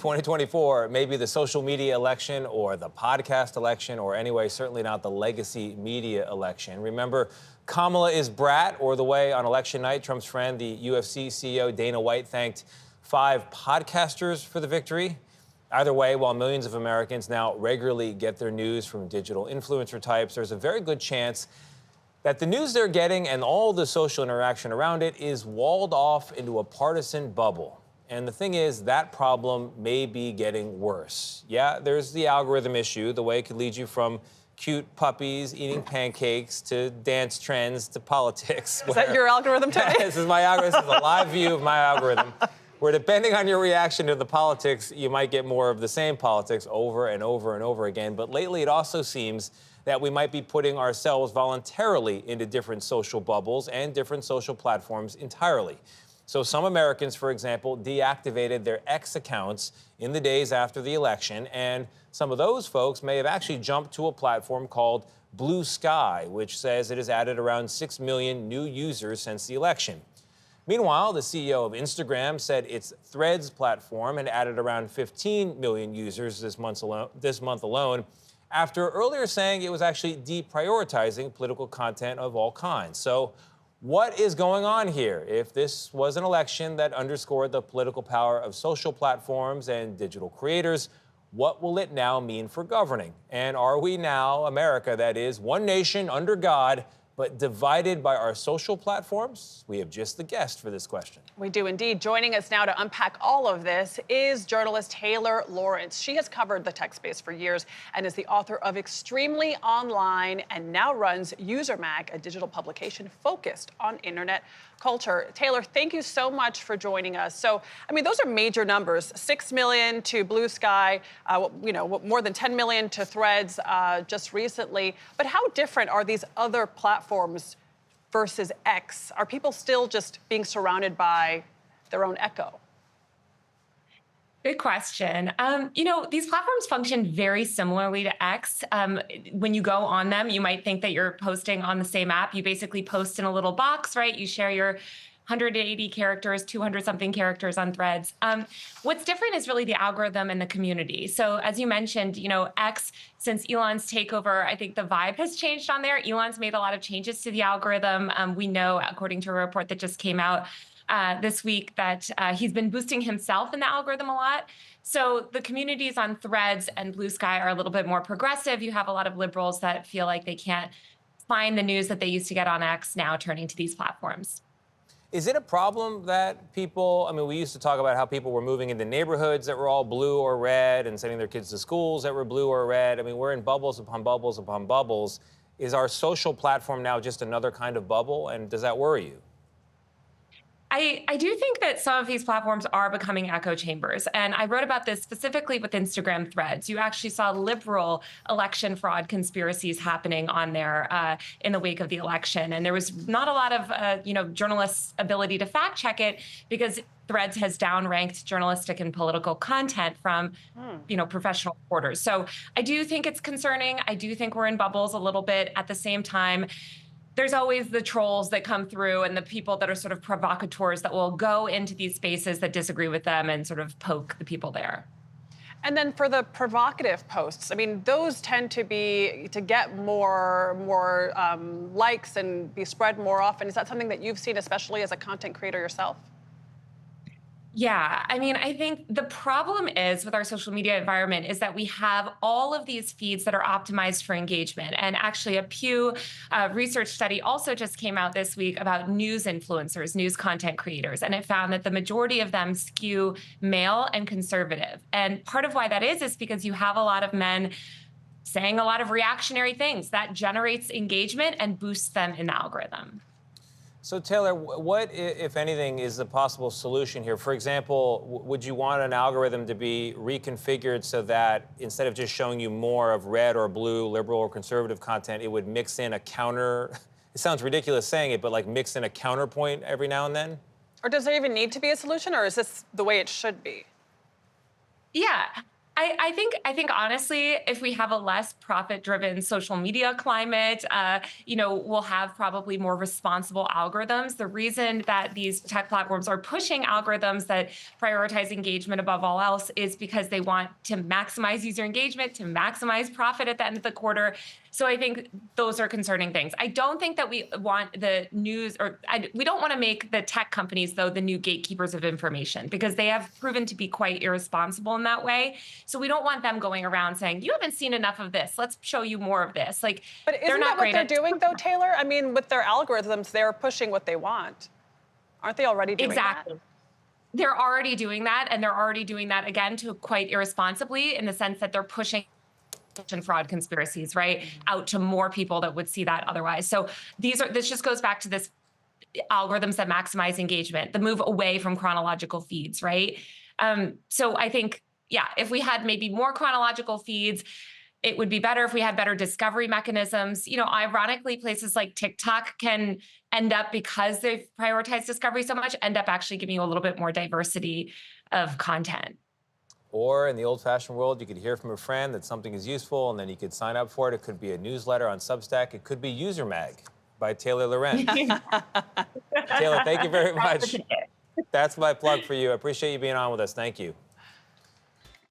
2024, maybe the social media election or the podcast election, or anyway, certainly not the legacy media election. Remember, Kamala is brat, or the way on election night, Trump's friend, the UFC CEO Dana White, thanked 5 podcasters for the victory. Either way, while millions of Americans now regularly get their news from digital influencer types, there's a very good chance that the news they're getting and all the social interaction around it is walled off into a partisan bubble. And the thing is, that problem may be getting worse. Yeah, there's the algorithm issue, the way it could lead you from cute puppies eating pancakes to dance trends to politics. Is that your algorithm, Tony? This is my algorithm. This is a live view of my algorithm, where depending on your reaction to the politics, you might get more of the same politics over and over and over again. But lately, it also seems that we might be putting ourselves voluntarily into different social bubbles and different social platforms entirely. So some Americans, for example, deactivated their X accounts in the days after the election, and some of those folks may have actually jumped to a platform called Bluesky, which says it has added around 6 million new users since the election. Meanwhile, the CEO of Instagram said its Threads platform had added around 15 million users this month alone, after earlier saying it was actually deprioritizing political content of all kinds. So what is going on here? If this was an election that underscored the political power of social platforms and digital creators, what will it now mean for governing? And are we now, America, that is, one nation under God, but divided by our social platforms? We have just the guest for this question. We do indeed. Joining us now to unpack all of this is journalist Taylor Lorenz. She has covered the tech space for years and is the author of Extremely Online and now runs UserMag, a digital publication focused on internet culture. Taylor, thank you so much for joining us. So, I mean, those are major numbers. 6 million to Bluesky, more than 10 million to Threads just recently. But how different are these other platforms versus X? Are people still just being surrounded by their own echo? Good question. These platforms function very similarly to X. When you go on them, you might think that you're posting on the same app. You basically post in a little box, right? You share your 180 characters, 200 something characters on Threads. What's different is really the algorithm and the community. So as you mentioned, X, since Elon's takeover, I think the vibe has changed on there. Elon's made a lot of changes to the algorithm. We know, according to a report that just came out this week, that he's been boosting himself in the algorithm a lot. So the communities on Threads and Bluesky are a little bit more progressive. You have a lot of liberals that feel like they can't find the news that they used to get on X now turning to these platforms. Is it a problem that people, we used to talk about how people were moving into neighborhoods that were all blue or red and sending their kids to schools that were blue or red. We're in bubbles upon bubbles upon bubbles. Is our social platform now just another kind of bubble, and does that worry you? I do think that some of these platforms are becoming echo chambers. And I wrote about this specifically with Instagram Threads. You actually saw liberal election fraud conspiracies happening on there in the wake of the election. And there was not a lot of, journalists' ability to fact check it because Threads has downranked journalistic and political content from, professional reporters. So I do think it's concerning. I do think we're in bubbles a little bit. At the same time, there's always the trolls that come through and the people that are sort of provocateurs that will go into these spaces that disagree with them and sort of poke the people there. And then for the provocative posts, those tend to get more likes and be spread more often. Is that something that you've seen, especially as a content creator yourself? Yeah, I think the problem is with our social media environment is that we have all of these feeds that are optimized for engagement. And actually a Pew research study also just came out this week about news influencers, news content creators. And it found that the majority of them skew male and conservative. And part of why that is because you have a lot of men saying a lot of reactionary things that generates engagement and boosts them in the algorithm. So, Taylor, what, if anything, is the possible solution here? For example, would you want an algorithm to be reconfigured so that instead of just showing you more of red or blue, liberal or conservative content, it would mix in a counter? It sounds ridiculous saying it, but like mix in a counterpoint every now and then? Or does there even need to be a solution, or is this the way it should be? Yeah. I think honestly, if we have a less profit-driven social media climate, we'll have probably more responsible algorithms. The reason that these tech platforms are pushing algorithms that prioritize engagement above all else is because they want to maximize user engagement, to maximize profit at the end of the quarter. So I think those are concerning things. I don't think that we want the news, we don't want to make the tech companies, though, the new gatekeepers of information, because they have proven to be quite irresponsible in that way. So we don't want them going around saying, you haven't seen enough of this, let's show you more of this. Like, but isn't that what they're doing, though, Taylor? I mean, with their algorithms, they're pushing what they want. Aren't they already doing that? They're already doing that, and they're already doing that, again, to quite irresponsibly, in the sense that they're pushing and fraud conspiracies, right, out to more people that would see that otherwise. So this just goes back to this algorithms that maximize engagement, the move away from chronological feeds, right? So I think, yeah, if we had maybe more chronological feeds, it would be better if we had better discovery mechanisms. Ironically, places like TikTok can end up, because they've prioritized discovery so much, end up actually giving you a little bit more diversity of content. Or in the old-fashioned world, you could hear from a friend that something is useful, and then you could sign up for it. It could be a newsletter on Substack. It could be User Mag by Taylor Lorenz. Taylor, thank you very much. That's my plug for you. I appreciate you being on with us. Thank you.